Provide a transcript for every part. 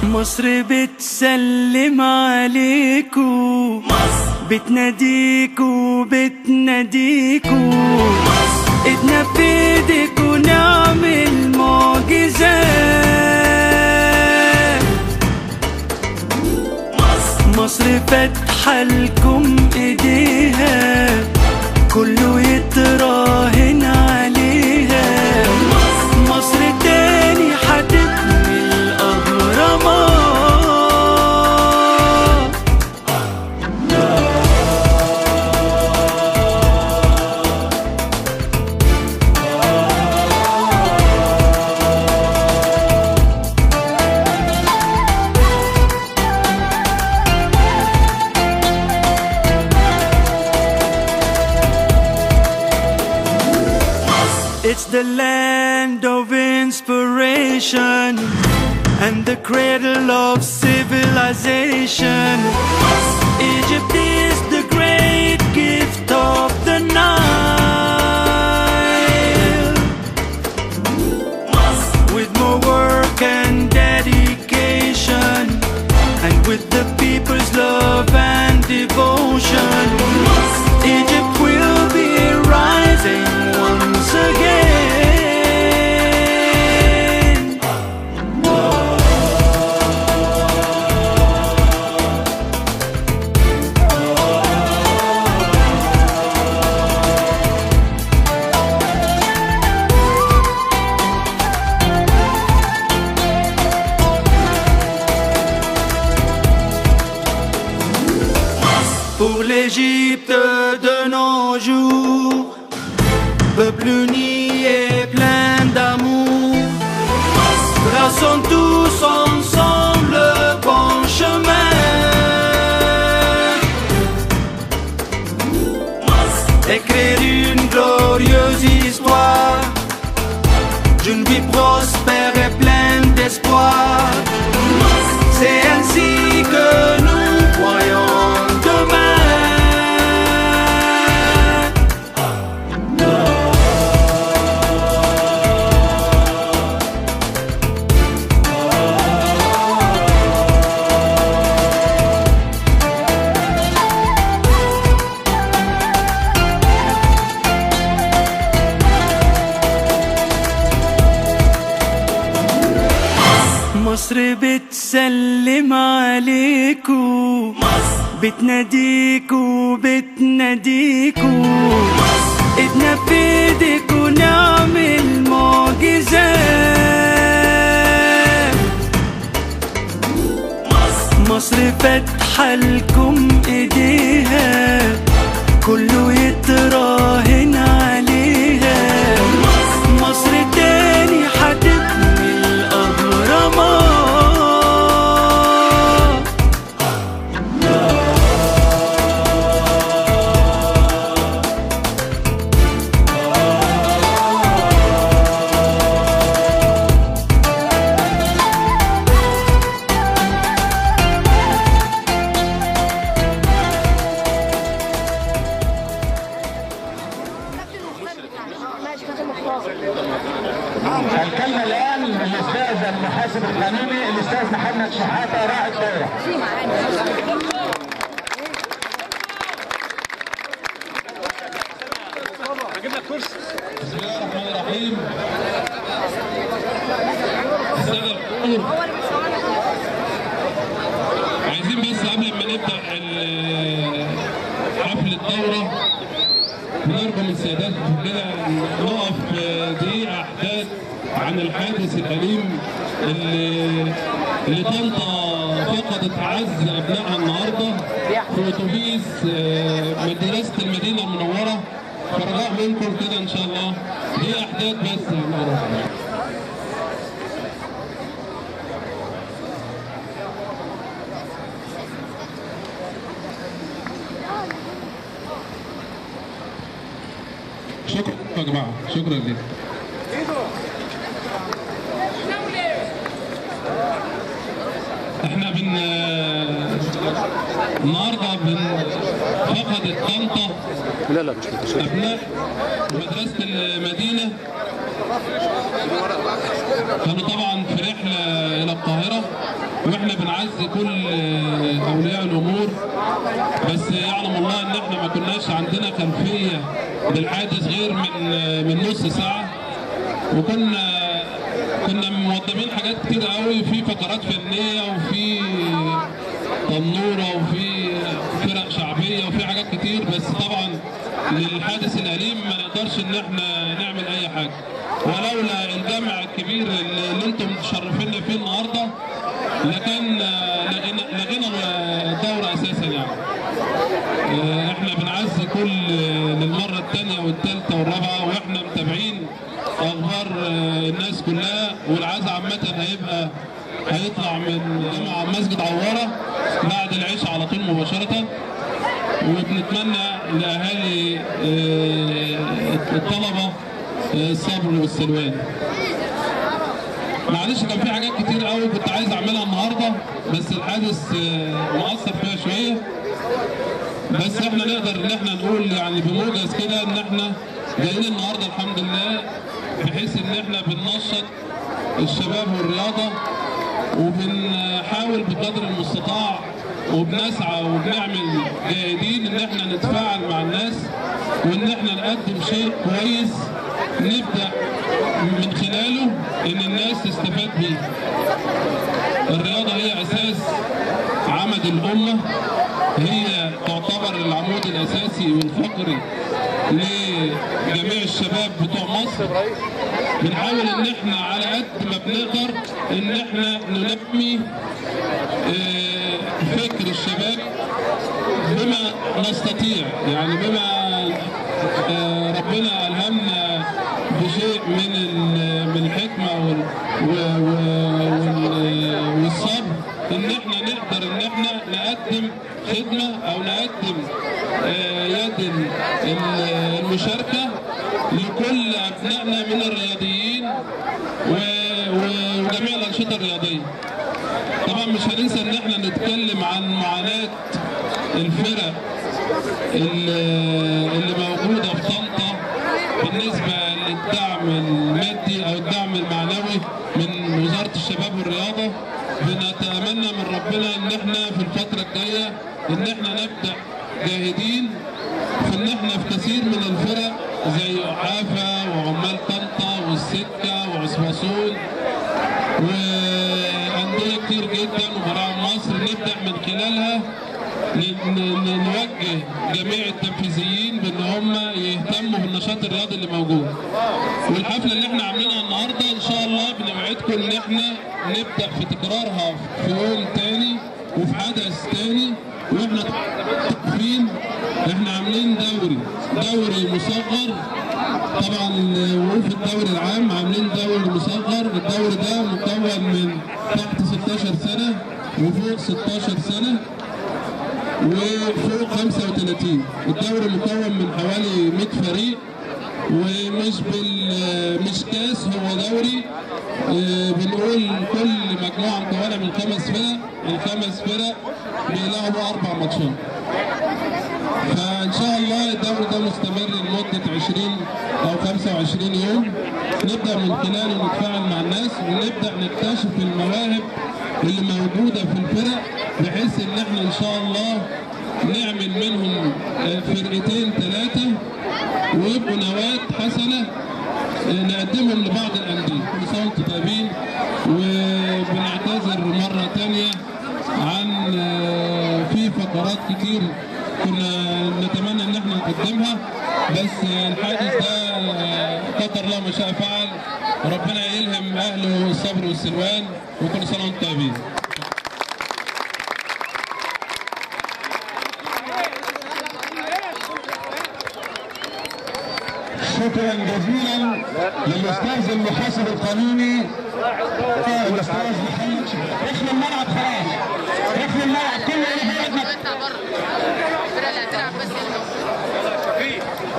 مصر بتسلم عليكو، بتناديكو بتناديكو، ايدنا في ايديكو نعمل معجزات. مصر فاتحة لكم ايديها، كله يتراهن عليها. مصر تاني هتبني الأهرامات. It's the land of inspiration and the cradle of civilization. Egypt is the great gift of the Nile. With more work and dedication, and with the people's love and devotion, Egypt will be rising once again. Pour l'Égypte de nos jours, peuple uni et plein d'amour, traçons tous ensemble le bon chemin. Écrire une glorieuse histoire d'une vie prospère et pleine d'espoir. C'est ainsi que nous croyons demain. مصر بتسلم عليكو، بتناديكو بتناديكو، ايدنا في ايديكو نعمل معجزات. مصر فاتحة لكم ايديها، كله يتراهن عليها. مصر تاني هتبني الأهرامات. الكلمة الآن للأستاذ المحاسب القانوني الأستاذ محمد شحاتة رائد دورة. بسم الله الرحمن الرحيم. عايزين بس قبل ما نبدأ حفل الدورة بنرجو من السيدات كلنا نقف دقيقة أحداث عن الحادث الأليم اللي طنطا فقدت أعز أبنائها النهارده في أتوبيس مدرسة المدينة المنورة. فرجاء منكم كده إن شاء الله هي أحداث بس شكرا يا جماعة، شكرا لك. احنا النهارده فقدت طنطا ابناء مدرسة المدينة. كانوا طبعا في رحلة إلى القاهرة واحنا بنعزي كل اولياء الامور، بس يعلم الله ان احنا ما كناش عندنا خلفيه بالحادث غير من نص ساعه، وكنا موضبين حاجات كتير قوي، في فقرات فنيه وفي تنوره وفي فرق شعبيه وفي حاجات كتير، بس طبعا للحادث الأليم ما نقدرش ان احنا نعمل اي حاجه، ولولا الجمع الكبير اللي انتم مشرفينا فيه النهارده لكان لغينا الدوره اساسا يعني. احنا بنعزي كل للمره الثانيه والثالثه والرابعه، واحنا متابعين اخبار الناس كلها، والعزاء عامه هيطلع من جامع مسجد عواره بعد العشاء على طول مباشره، وبنتمنى لاهالي الطلبه الصبر والسلوان. معلش كان في حاجات كتير قوي كنت عايز اعملها النهارده، بس الحادث مؤثر فيها شويه، بس احنا نقدر ان احنا نقول يعني بموجز كده ان احنا جايين النهارده الحمد لله، بحيث ان احنا بننشط الشباب والرياضه، وبنحاول بقدر المستطاع وبنسعى وبنعمل جاهدين ان احنا نتفاعل مع الناس، وان احنا نقدم شيء كويس نبدا من خلاله ان الناس تستفاد بيه. الرياضه هي اساس عمد الامه، هي تعتبر العمود الاساسي والفقري لجميع الشباب بتوع مصر. بنحاول ان احنا على قد ما بنقدر ان احنا ننمي فكر الشباب بما نستطيع، يعني بما ربنا ألهمنا بشيء من الحكمة والصبر، ان احنا نقدر ان احنا نقدم خدمة او نقدم يد المشاركة لكل ابنائنا من الرياضيين وجميع الانشطة الرياضية. طبعا مش هننسى ان احنا نتكلم عن معاناة الفرق اللي موجودة في طنطا بالنسبة للدعم المادي او الدعم المعنوي من وزارة الشباب والرياضة. بنتمنى من ربنا ان احنا في الفترة الجاية ان احنا نبدأ جاهدين في ان احنا في كثير من الفرق زي حافة وعمال طنطا والسكة وعصباصون وأندية كتير جدا وبراعم مصر، نبدأ من خلالها نوجه جميع التنفيذيين بان هم يهتموا بالنشاط الرياضي اللي موجود. والحفله اللي احنا عاملينها النهارده ان شاء الله بنوعدكم ان احنا نبدا في تكرارها في يوم تاني وفي حدث تاني، واحنا عارفين احنا عاملين دوري مصغر. طبعا وفي الدوري العام عاملين دوري مصغر، الدوري ده مكون من تحت 16 سنه وفوق 16 سنه وفوق 35. الدوري مكون من حوالي 100 فريق، مش كاس، هو دوري. بنقول كل مجموعه مكونه من 5 فرق، الخمس فرق بيلعبوا 4 ماتشات. فان شاء الله الدوري ده مستمر لمده 20 او 25 يوم، نبدا من خلاله نتفاعل مع الناس ونبدا نكتشف المواهب اللي موجوده في الفرق، بحيث ان احنا ان شاء الله نعمل منهم فرقتين 3 ويبقوا نواة حسنه نقدمهم لبعض الانديه. كل سنه وانتم طيبين، وبنعتذر مره ثانيه عن في فقرات كتير كنا نتمنى ان احنا نقدمها، بس الحادث ده قدر الله ما شاء فعل. ربنا يلهم اهله الصبر والسلوان، وكل سنه وانتم طيبين. شكرا جزيلا للاستاذ المحاسب القانوني الاستاذ محمد. اخلي الملعب خلاص، اخلي الملعب كله اللي هيقعد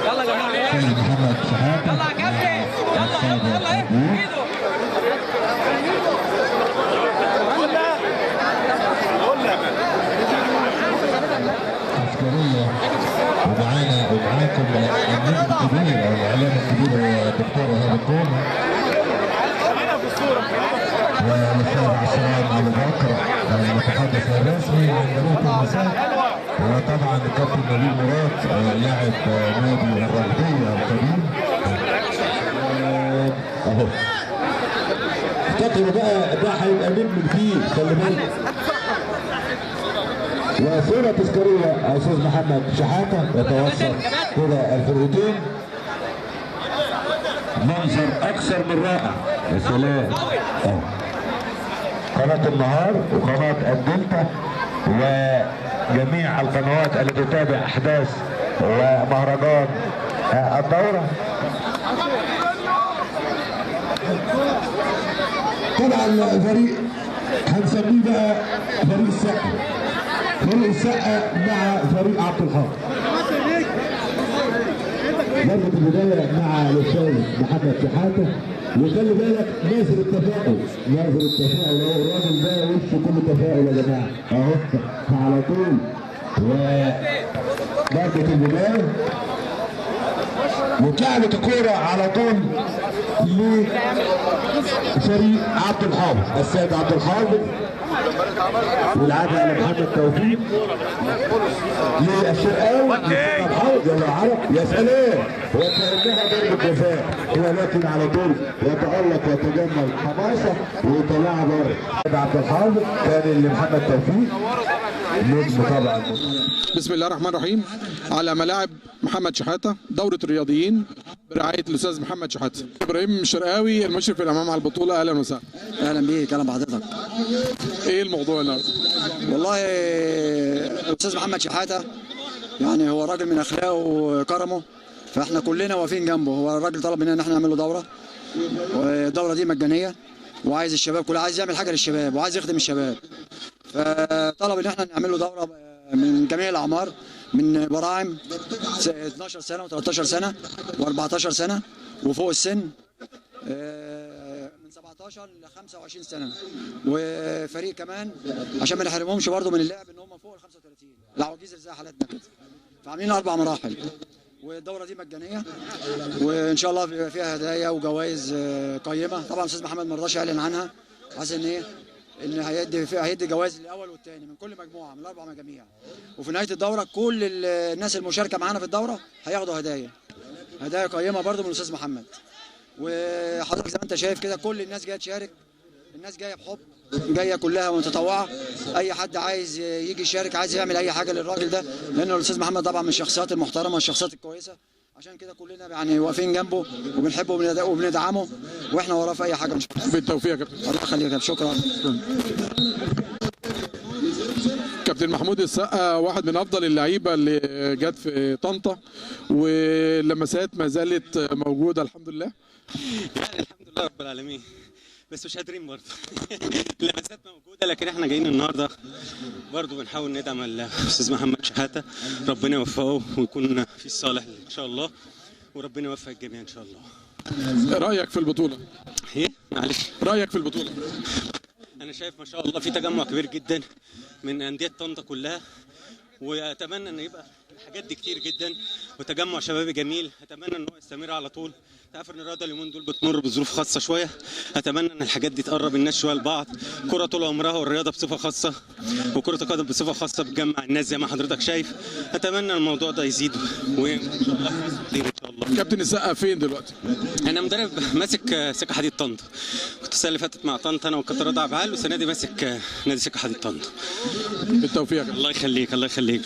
يلا يا جماعه. محمد شحاته يلا يا كابتن، يلا ايده عسكريه. ومعاكم النجم الكبير او الاعلام الكبير الدكتور ايهاب الكوم. والاستاذ عصام ابو بكر المتحدث الرسمي من مدينه النساء، وطبعا الكابتن نبيل مراد لاعب نادي الرغبيه القديم. اهو افتكروا بقى ده هيبقى نجم كتير، خلي بالك. وصورة تذكارية أستاذ محمد شحاتة يتوسط كده الفرقتين. منظر أكثر من رائع، يا سلام. قناة النهار وقناة الدلتا وجميع القنوات التي تتابع أحداث ومهرجان الدورة. طبعا فريق هنسميه بقى فريق السقا، فريق السقا مع فريق عبد الحافظ. ضربة البداية مع الأستاذ محمد شحاتة، وخلي بالك نازل التفاؤل، نازل التفاؤل اهو، الراجل ده وشه كله تفاؤل يا جماعة اهو على طول. وضربة البداية وكعبة الكورة على طول لفريق عبد الحافظ، السيد عبد الحافظ، والعادة على محمد توفيق للشرقاوي يلا عرب. يا سلام، وكأنها ضربة جزاء، ولكن على طول يتألق ويتجمل حماسة ويطلعها بره. عبد الحافظ كان لمحمد توفيق نجم طبعا. بسم الله الرحمن الرحيم. على ملاعب محمد شحاتة دورة الرياضيين برعاية الأستاذ محمد شحاتة. إبراهيم الشرقاوي المشرف الأمام على البطولة، أهلا وسهلا. أهلا بيك، أهلا بحضرتك. إيه الموضوع النهارده؟ والله الأستاذ محمد شحاتة يعني هو راجل من أخلاقه وكرمه، فإحنا كلنا واقفين جنبه. هو الراجل طلب مننا إن إحنا نعمل له دورة، والدورة دي مجانية، وعايز الشباب كله، عايز يعمل حاجة للشباب وعايز يخدم الشباب، فطلب إن إحنا نعمل له دورة من جميع الأعمار، من براعم 12 سنة و13 سنة و14 سنة وفوق السن من 17 ل 25 سنة، وفريق كمان عشان ما نحرمهمش برضه من اللعب ان هم فوق ال 35 العواجيز زي حالتنا كده. فعاملين 4 مراحل، والدورة دي مجانية، وإن شاء الله بيبقى فيها هدايا وجوائز قيمة. طبعا الأستاذ محمد ما رضاش يعلن عنها، حاسس ان هيدي جوائز للاول والثاني من كل مجموعه من ال4 مجاميع، وفي نهايه الدوره كل الناس المشاركه معانا في الدوره هياخدوا هدايا قيمه برضو من الاستاذ محمد. وحضرتك زي ما انت شايف كده كل الناس جايه تشارك، الناس جايه بحب، جايه كلها متطوعه، اي حد عايز يجي يشارك، عايز يعمل اي حاجه للراجل ده، لانه الاستاذ محمد طبعا من الشخصيات المحترمه والشخصيات الكويسه، عشان كده كلنا يعني واقفين جنبه وبنحبه وبندعمه، واحنا وراه في اي حاجه. مش بالتوفيق يا كابتن. الله يخليك يا شكرا. كابتن محمود السقا واحد من افضل اللعيبه اللي جت في طنطا، واللمسات ما زالت موجوده الحمد لله. يعني الحمد لله رب العالمين، بس مش قادرين برضه. اللمسات موجوده، لكن احنا جايين النهارده برضه بنحاول ندعم الاستاذ محمد شحاته، ربنا يوفقه ويكون في الصالح ان شاء الله، وربنا يوفق الجميع ان شاء الله. رايك في البطوله؟ ايه معلش، رايك في البطوله؟ انا شايف ما شاء الله في تجمع كبير جدا من انديه طنطا كلها، واتمنى ان يبقى الحاجات دي كتير جدا، وتجمع شبابي جميل، اتمنى ان هو يستمر على طول. تعرف ان الرياضه اليومين دول بتمر بظروف خاصه شويه، اتمنى ان الحاجات دي تقرب الناس شويه لبعض. كره طول عمرها، والرياضه بصفه خاصه وكره القدم بصفه خاصه بتجمع الناس زي ما حضرتك شايف. اتمنى الموضوع ده يزيد وان شاء الله ان شاء الله. كابتن السقا فين دلوقتي؟ انا مدرب ماسك سكه حديد طنطا، كنت السنه اللي فاتت مع طنطا انا والكابتن رضا عبعال، والسنه دي ماسك نادي سكه حديد طنطا. بالتوفيق. الله يخليك، الله يخليك.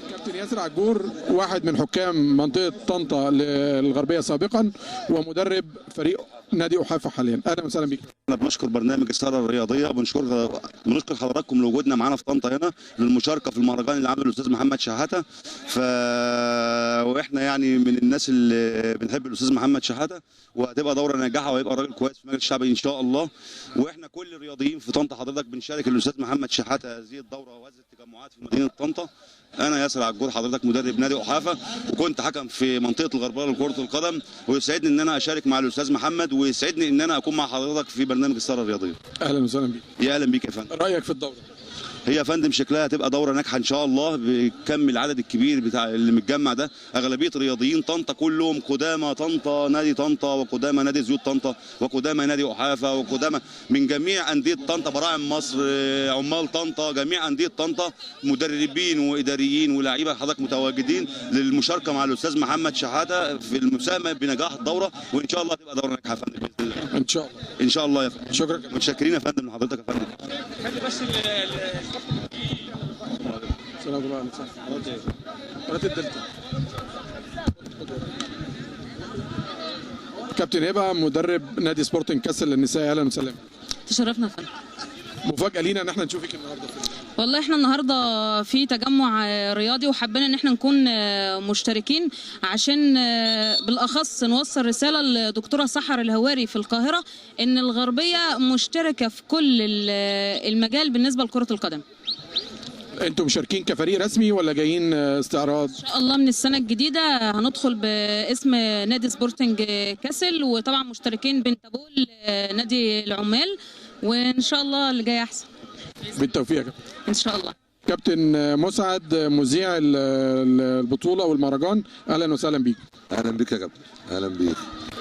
كابتن ياسر عجور واحد من حكام منطقة طنطا الغربية سابقا، ومدرب فريق نادي أحافة حاليا. أهلا وسهلا بك. احنا بنشكر برنامج السهره الرياضيه، بنشكر حضراتكم لوجودنا معانا في طنطا هنا للمشاركه في المهرجان اللي عمله الاستاذ محمد شحاته. واحنا يعني من الناس اللي بنحب الاستاذ محمد شحاته، وهتبقى دوره ناجحه وهيبقى راجل كويس في مجلس الشعبي ان شاء الله. واحنا كل الرياضيين في طنطا حضرتك بنشارك الاستاذ محمد شحاته هذه الدوره وهذه التجمعات في مدينه طنطا. انا ياسر عجور حضرتك مدرب نادي احافه، وكنت حكم في منطقه الغربيه لكره القدم، ويسعدني ان انا اشارك مع الاستاذ محمد، ويسعدني ان انا اكون مع حضرتك في برنامج السهره الرياضيه. اهلا وسهلا بيك. يا اهلا بيك يا فندم. رايك في الدوره؟ هي يا فندم شكلها هتبقى دوره ناجحه ان شاء الله، بكم العدد الكبير بتاع اللي متجمع ده. اغلبيه رياضيين طنطا كلهم قدامى طنطا، نادي طنطا، وقدامى نادي زيوت طنطا، وقدامى نادي احافه، وقدامى من جميع انديه طنطا، براعم مصر، عمال طنطا، جميع انديه طنطا، مدربين واداريين ولاعيبه حضرتك متواجدين للمشاركه مع الاستاذ محمد شحاته في المساهمه بنجاح الدوره، وان شاء الله هتبقى دوره ناجحه يا فندم باذن الله. ان شاء الله. ان شاء الله يا فندم. شكرا. متشكرين يا فندم لحضرتك يا فندم. خلي بس السلام عليكم. قناه الدلتا. كابتن هبه مدرب نادي سبورتنج كاسل للنساء، اهلا وسهلا. تشرفنا يا فندم. مفاجاه لينا ان احنا نشوفك النهارده. والله احنا النهارده في تجمع رياضي، وحبينا ان احنا نكون مشتركين عشان بالاخص نوصل رساله لدكتوره سحر الهواري في القاهره ان الغربيه مشتركه في كل المجال بالنسبه لكره القدم. انتم مشاركين كفريق رسمي ولا جايين استعراض؟ ان شاء الله من السنه الجديده هندخل باسم نادي سبورتنج كاسل، وطبعا مشتركين بنتابول نادي العمال، وان شاء الله اللي جاي احسن. بالتوفيق يا كابتن. ان شاء الله. كابتن مسعد مذيع البطوله والمهرجان، اهلا وسهلا بيك. اهلا بيك يا كابتن. اهلا بيك.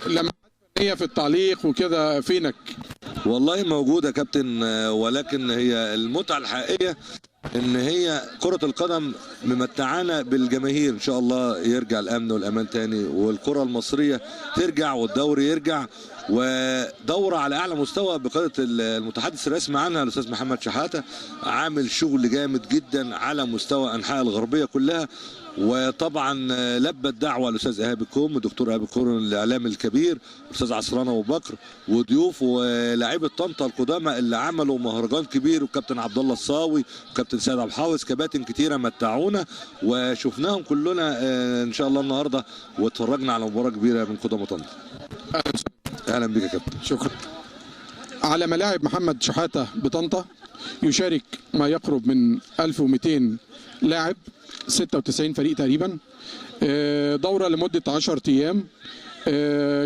لما هي في التعليق وكده فينك؟ والله موجوده يا كابتن، ولكن هي المتعه الحقيقيه ان هي كره القدم ممتعانا بالجماهير. ان شاء الله يرجع الامن والامان تاني، والكره المصريه ترجع، والدوري يرجع، ودوره على اعلى مستوى بقياده المتحدث الرسمي عنها الاستاذ محمد شحاته، عامل شغل جامد جدا على مستوى انحاء الغربيه كلها. وطبعا لبى الدعوه الاستاذ ايهاب الكوم، الدكتور ايهاب الكوم الاعلامي الكبير، الاستاذ عصران ابو بكر، وضيوف ولاعيبه طنطا القدامى اللي عملوا مهرجان كبير، والكابتن عبد الله الصاوي، وكابتن سيد عبد الحافظ، كباتن كتيره متعونا وشفناهم كلنا ان شاء الله النهارده، واتفرجنا على مباراه كبيره من قدامى طنطا. اهلا بك يا كابتن. شكرا. على ملاعب محمد شحاته بطنطا يشارك ما يقرب من 1200 لاعب، 96 فريق تقريبا. دورة لمدة 10 أيام،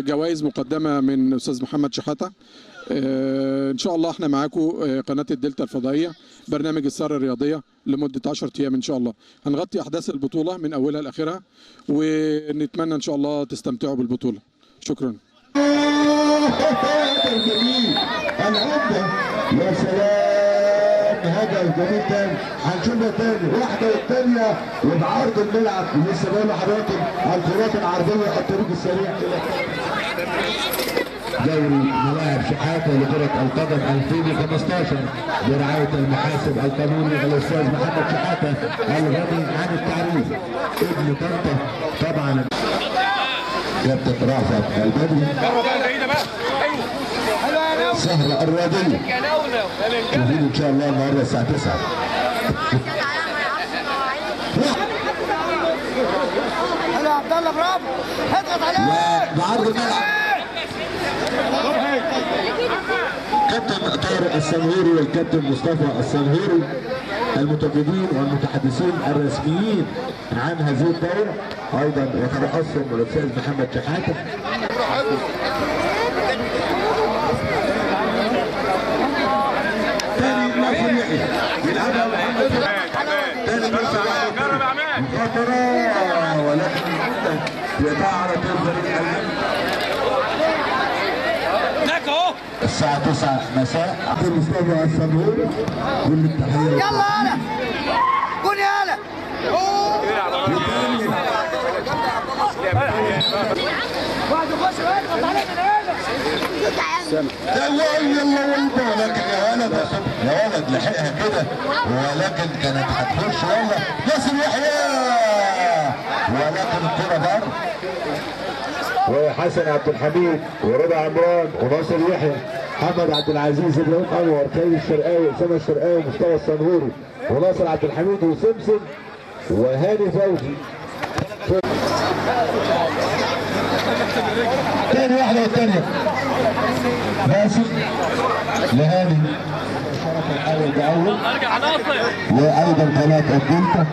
جوائز مقدمة من أستاذ محمد شحاته. إن شاء الله احنا معاكم قناة الدلتا الفضائية، برنامج السهرة الرياضية لمدة 10 أيام إن شاء الله. هنغطي أحداث البطولة من أولها لآخرها، ونتمنى إن شاء الله تستمتعوا بالبطولة. شكرا. يا سلام، هدف جميل تاني، هنشوفها تاني واحده والثانيه، وبعرض الملعب لسه بقول لحضراتكم الكرات العرضيه الطريق السريع الى دوري ملاعب شحاته لكره القدم 2015 برعايه المحاسب القانوني الاستاذ محمد شحاته الغني عن التعريف، ابن طنطا طبعا. كابتن رافع البدري، سهرة الرياضية شوفين ان شاء الله النهارده الساعة 9. يا عبد الله برافو، اضغط عليه. بعرض الملعب كابتن طارق السنهوري والكابتن مصطفى السنهوري المتواجدين والمتحدثين الرسميين عن هذه الدورة، ايضا يترأسهم الاستاذ محمد شحاته. تاني ناصر يحيى يلعبها محمد تاني ناصر يحيى خطرة، ولكن يدعى الفريق الساعة 9 مساء. عبد مصطفى السنهوري كل التحية. يلا هلا قول يا هلا. واحد يخش يضغط عليه من يلا ولكن يا ولد يا ولد لحقها كده، ولكن كانت هتخش. يلا ناصر يحيى، ولكن الكرة بره. وحسن عبد الحميد ورضا عمران وناصر يحيى، محمد عبد العزيز، ابراهيم انور، كريم الشرقاوي، اسامه الشرقاوي، مصطفى الصنهوري، وناصر عبد الحميد وسمسم وهاني فوزي. تاني واحده والثانيه باسم لهاني اول باول، وايضا قناه الدلتا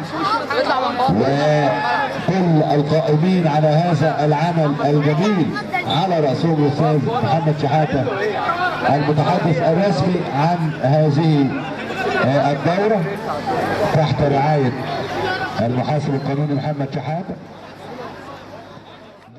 وكل القائمين على هذا العمل الجميل على راسهم الاستاذ محمد شحاته المتحدث الرسمي عن هذه الدوره تحت رعايه المحاسب القانوني محمد شحاته.